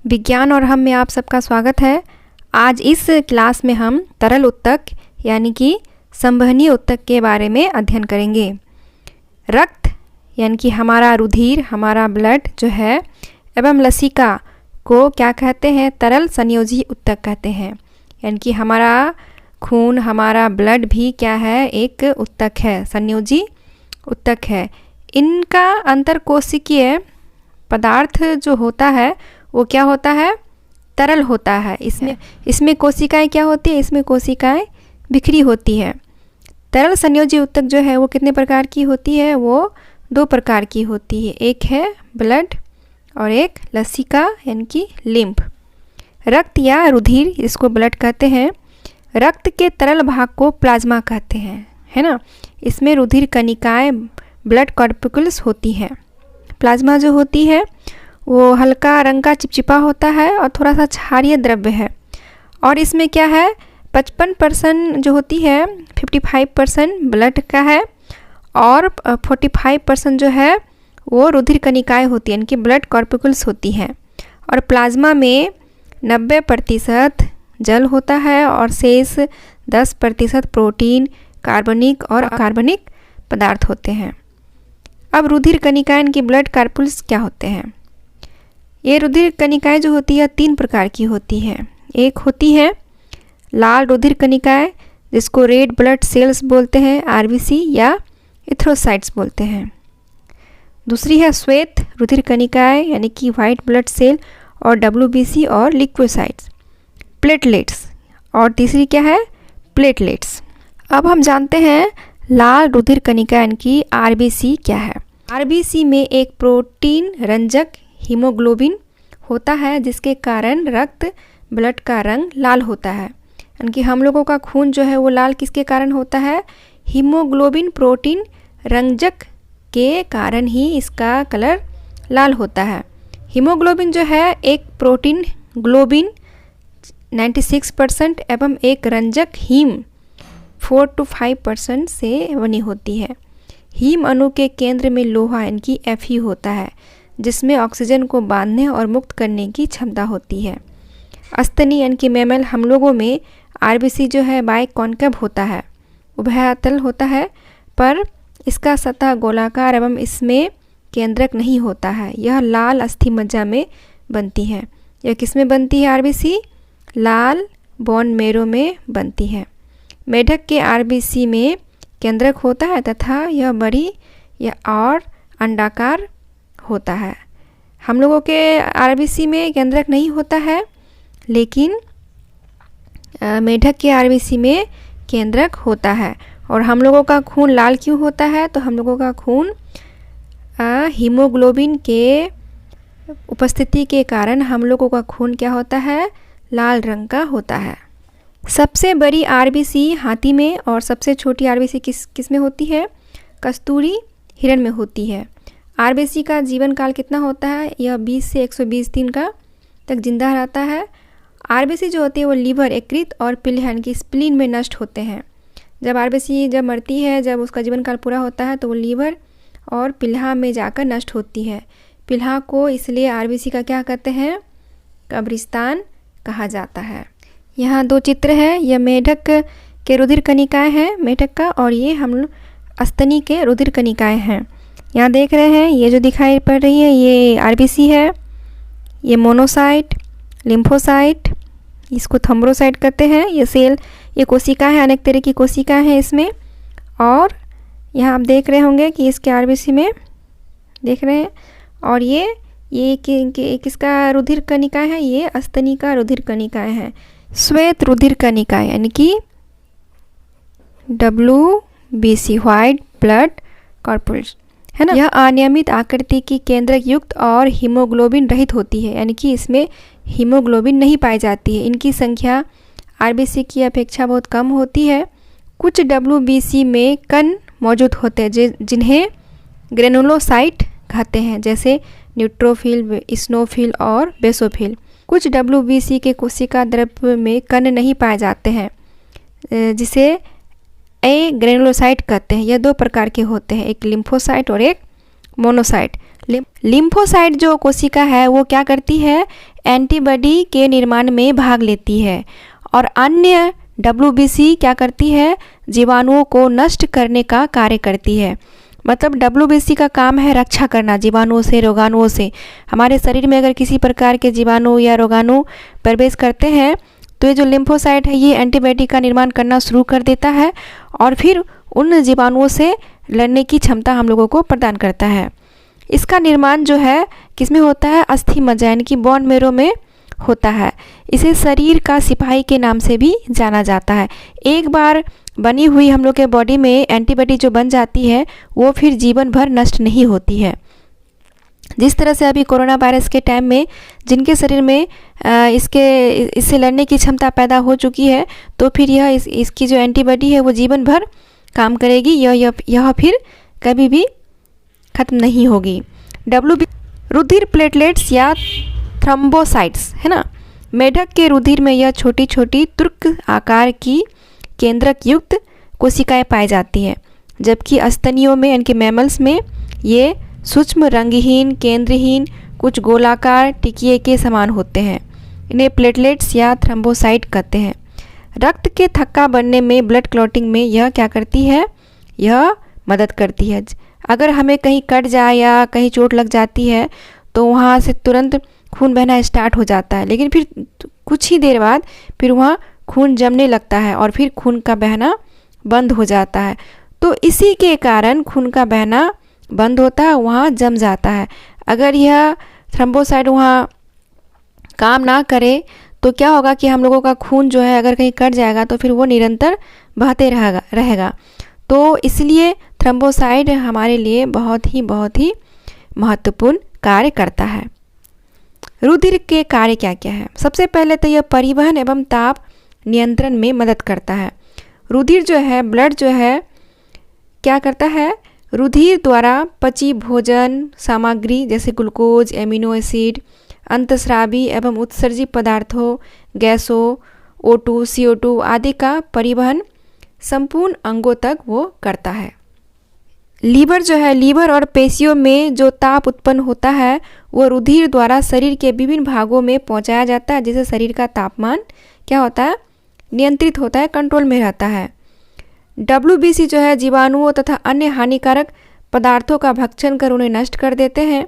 विज्ञान और हम में आप सबका स्वागत है। आज इस क्लास में हम तरल उत्तक यानी कि संवहनीय उत्तक के बारे में अध्ययन करेंगे। रक्त यानी कि हमारा रुधिर, हमारा ब्लड जो है एवं लसिका को क्या कहते हैं? तरल संयोजी उत्तक कहते हैं। यानी कि हमारा खून, हमारा ब्लड भी क्या है? एक उत्तक है, संयोजी उत्तक है। इनका अंतरकोशिकीय पदार्थ जो होता है वो क्या होता है? तरल होता है। इसमें कोशिकाएं क्या होती है? इसमें कोशिकाएं बिखरी होती है। तरल संयोजी उत्तक जो है वो कितने प्रकार की होती है? वो 2 प्रकार की होती है। एक है ब्लड और एक लसिका यानी कि लिम्फ। रक्त या रुधिर, इसको ब्लड कहते हैं। रक्त के तरल भाग को प्लाज्मा कहते हैं, है ना। इसमें रुधिर कणिकाएं, ब्लड कॉर्पिकल्स होती हैं। प्लाज्मा जो होती है वो हल्का रंग का चिपचिपा होता है और थोड़ा सा क्षारीय द्रव्य है। और इसमें क्या है? 55% जो होती है, 55% ब्लड का है और 45% जो है वो रुधिर कणिकाएं होती हैं, यानी कि ब्लड कॉर्पिकल्स होती हैं। और प्लाज्मा में 90% जल होता है और शेष 10% प्रोटीन, कार्बनिक और अकार्बनिक पदार्थ होते हैं। अब रुधिर कणिकाएं की ब्लड कॉर्पिकल्स क्या होते हैं? ये रुधिर कणिकाएं जो होती है 3 प्रकार की होती है। एक होती है लाल रुधिर कणिकाएं, जिसको रेड ब्लड सेल्स बोलते हैं, आरबीसी या एरिथ्रोसाइट्स बोलते हैं। दूसरी है श्वेत रुधिर कणिकाएं यानी कि वाइट ब्लड सेल और डब्ल्यूबीसी और लिक्विसाइट्स, प्लेटलेट्स। और तीसरी क्या है? प्लेटलेट्स। अब हम जानते हैं लाल रुधिर कणिका यानी कि आरबीसी क्या है। आरबीसी में एक प्रोटीन रंजक हीमोग्लोबिन होता है, जिसके कारण रक्त ब्लड का रंग लाल होता है। यानी कि हम लोगों का खून जो है वो लाल किसके कारण होता है? हीमोग्लोबिन प्रोटीन रंजक के कारण ही इसका कलर लाल होता है। हीमोग्लोबिन जो है एक प्रोटीन ग्लोबिन 96% एवं एक रंजक हीम 4 to 5% से बनी होती है। हीम अणु के केंद्र में लोहा यानी कि Fe होता है, जिसमें ऑक्सीजन को बांधने और मुक्त करने की क्षमता होती है। स्तनी यानी कि मैमल हम लोगों में आरबीसी जो है बाइकॉन्केव होता है, उभयतल होता है, पर इसका सतह गोलाकार एवं इसमें केंद्रक नहीं होता है। यह लाल अस्थि मज्जा में बनती है। यह किस में बनती है? आरबीसी लाल बोन मेरो में बनती है। मेढक के आरबीसी में केंद्रक होता है तथा यह बड़ी या और अंडाकार होता है। हम लोगों के आरबीसी में केंद्रक नहीं होता है, लेकिन मेढक के आरबीसी में केंद्रक होता है। और हम लोगों का खून लाल क्यों होता है? तो हम लोगों का खून हीमोग्लोबिन के उपस्थिति के कारण हम लोगों का खून क्या होता है? लाल रंग का होता है। सबसे बड़ी आरबीसी हाथी में और सबसे छोटी आरबीसी किस में होती है? कस्तूरी हिरण में होती है। आरबीसी का जीवन काल कितना होता है? यह 20 से 120 दिन का तक जिंदा रहता है। आरबीसी जो होती है वो लीवर, यकृत और पिल्हा यानी कि स्प्लीन में नष्ट होते हैं। जब आरबीसी जब मरती है, जब उसका जीवन काल पूरा होता है, तो वो लीवर और पिल्हा में जाकर नष्ट होती है। पिल्हा को इसलिए आरबीसी का क्या कहते हैं? कब्रिस्तान कहा जाता है। यहाँ 2 चित्र है। यह मेढक के रुधिर कणिकाएं हैं, मेढक का, और ये हम स्तनी के रुधिर कणिकाएं हैं। यहाँ देख रहे हैं, ये जो दिखाई पड़ रही है ये आरबीसी है, ये मोनोसाइट, लिम्फोसाइट, इसको थ्रोम्बोसाइट कहते हैं। ये सेल, ये कोशिका है, अनेक तरह की कोशिका है इसमें। और यहाँ आप देख रहे होंगे कि इसके आरबीसी में देख रहे हैं। और ये किसका रुधिर कणिकाएं है? ये स्तनी का रुधिर कणिकाएं हैं। श्वेत रुधिर कणिकाएं यानी कि WBC, व्हाइट ब्लड कॉर्पिकल्स, है ना। यह अनियमित आकृति की केंद्रक युक्त और हीमोग्लोबिन रहित होती है, यानी कि इसमें हीमोग्लोबिन नहीं पाई जाती है। इनकी संख्या आरबीसी की अपेक्षा बहुत कम होती है। कुछ WBC में कण मौजूद होते हैं जिन्हें ग्रेनुलोसाइट कहते हैं, जैसे न्यूट्रोफिल, इस्नोफिल और बेसोफिल। कुछ WBC के कोशिका द्रव्य में कण नहीं पाए जाते हैं, जिसे ग्रेनुलोसाइट कहते हैं। यह 2 प्रकार के होते हैं, एक लिम्फोसाइट और एक मोनोसाइट। लिम्फोसाइट जो कोशिका है वो क्या करती है? एंटीबॉडी के निर्माण में भाग लेती है और अन्य WBC क्या करती है, जीवाणुओं को नष्ट करने का कार्य करती है। मतलब WBC का काम है रक्षा करना जीवाणुओं से, रोगाणुओं से। हमारे शरीर में अगर किसी प्रकार के जीवाणु या रोगाणु प्रवेश करते हैं तो ये जो लिम्फोसाइट है ये एंटीबॉडी का निर्माण करना शुरू कर देता है और फिर उन जीवाणुओं से लड़ने की क्षमता हम लोगों को प्रदान करता है। इसका निर्माण जो है किसमें होता है, अस्थि मज्जा यानी कि बोन मैरो में होता है। इसे शरीर का सिपाही के नाम से भी जाना जाता है। एक बार बनी हुई हम लोग के बॉडी में एंटीबॉडी जो बन जाती है वो फिर जीवन भर नष्ट नहीं होती है। जिस तरह से अभी कोरोना वायरस के टाइम में जिनके शरीर में इससे लड़ने की क्षमता पैदा हो चुकी है तो फिर इसकी जो एंटीबॉडी है वो जीवन भर काम करेगी, यह फिर कभी भी ख़त्म नहीं होगी। रुधिर प्लेटलेट्स या थ्रोम्बोसाइट्स है ना, मेढक के रुधिर में यह छोटी छोटी तुर्क आकार की केंद्रक युक्त कोशिकाएं पाई जाती हैं, जबकि स्तनियों में यानी कि मैमल्स में ये सूक्ष्म रंगहीन केंद्रहीन कुछ गोलाकार टिकिए के समान होते हैं। इन्हें प्लेटलेट्स या थ्रोम्बोसाइट कहते हैं। रक्त के थक्का बनने में, ब्लड क्लॉटिंग में यह क्या करती है, यह मदद करती है। अगर हमें कहीं कट जाए या कहीं चोट लग जाती है तो वहाँ से तुरंत खून बहना स्टार्ट हो जाता है, लेकिन फिर कुछ ही देर बाद फिर वहाँ खून जमने लगता है और फिर खून का बहना बंद हो जाता है। तो इसी के कारण खून का बहना बंद होता है, वहाँ जम जाता है। अगर यह थ्रोम्बोसाइट वहाँ काम ना करे तो क्या होगा कि हम लोगों का खून जो है अगर कहीं कट जाएगा तो फिर वो निरंतर बहते रहेगा। तो इसलिए थ्रोम्बोसाइट हमारे लिए बहुत ही महत्वपूर्ण कार्य करता है। रुधिर के कार्य क्या क्या है? सबसे पहले तो यह परिवहन एवं ताप नियंत्रण में मदद करता है। रुधिर जो है, ब्लड जो है क्या करता है, रुधिर द्वारा पची भोजन सामग्री जैसे ग्लूकोज, एमिनो एसिड, अंतस्रावी एवं उत्सर्जित पदार्थों, गैसों, O2, CO2 आदि का परिवहन संपूर्ण अंगों तक वो करता है। लीवर जो है, लीवर और पेशियों में जो ताप उत्पन्न होता है वो रुधिर द्वारा शरीर के विभिन्न भागों में पहुंचाया जाता है, जिससे शरीर का तापमान क्या होता है, नियंत्रित होता है, कंट्रोल में रहता है। WBC जो है जीवाणुओं तथा अन्य हानिकारक पदार्थों का भक्षण कर उन्हें नष्ट कर देते हैं।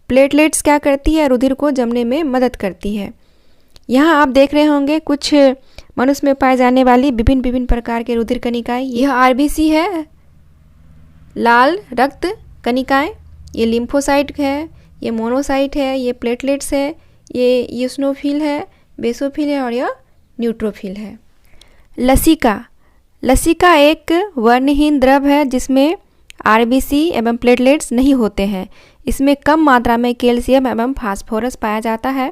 प्लेटलेट्स क्या करती है, रुधिर को जमने में मदद करती है। यहाँ आप देख रहे होंगे कुछ मनुष्य में पाए जाने वाली विभिन्न प्रकार के रुधिर कणिकाएं। यह RBC है, लाल रक्त कणिकाएं, ये लिम्फोसाइट है, ये मोनोसाइट है, ये प्लेटलेट्स है, ये ईओसिनोफिल है, बेसोफिल है और यह न्यूट्रोफिल है। लसिका एक वर्णहीन द्रव है जिसमें RBC एवं प्लेटलेट्स नहीं होते हैं। इसमें कम मात्रा में कैल्शियम एवं फास्फोरस पाया जाता है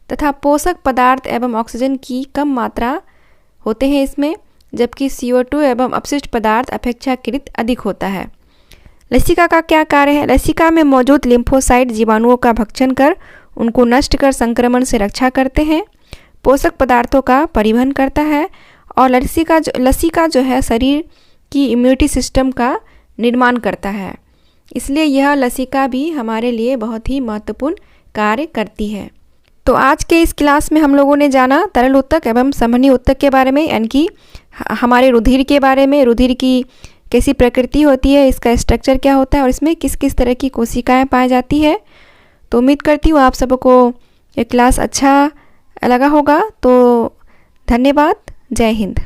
तथा पोषक पदार्थ एवं ऑक्सीजन की कम मात्रा होते हैं इसमें, जबकि CO2 एवं अपशिष्ट पदार्थ अपेक्षाकृत अधिक होता है। लसिका का क्या कार्य है? लसिका में मौजूद लिम्फोसाइट जीवाणुओं का भक्षण कर उनको नष्ट कर संक्रमण से रक्षा करते हैं, पोषक पदार्थों का परिवहन करता है और लसिका जो है शरीर की इम्यूनिटी सिस्टम का निर्माण करता है। इसलिए यह लसिका भी हमारे लिए बहुत ही महत्वपूर्ण कार्य करती है। तो आज के इस क्लास में हम लोगों ने जाना तरल उत्तक एवं संवहनीय उत्तक के बारे में, यानी कि हमारे रुधिर के बारे में, रुधिर की कैसी प्रकृति होती है, इसका स्ट्रक्चर क्या होता है और इसमें किस किस तरह की कोशिकाएं पाई जाती है। तो उम्मीद करती हूँ आप सबको ये क्लास अच्छा लगा होगा। तो धन्यवाद, जय हिंद।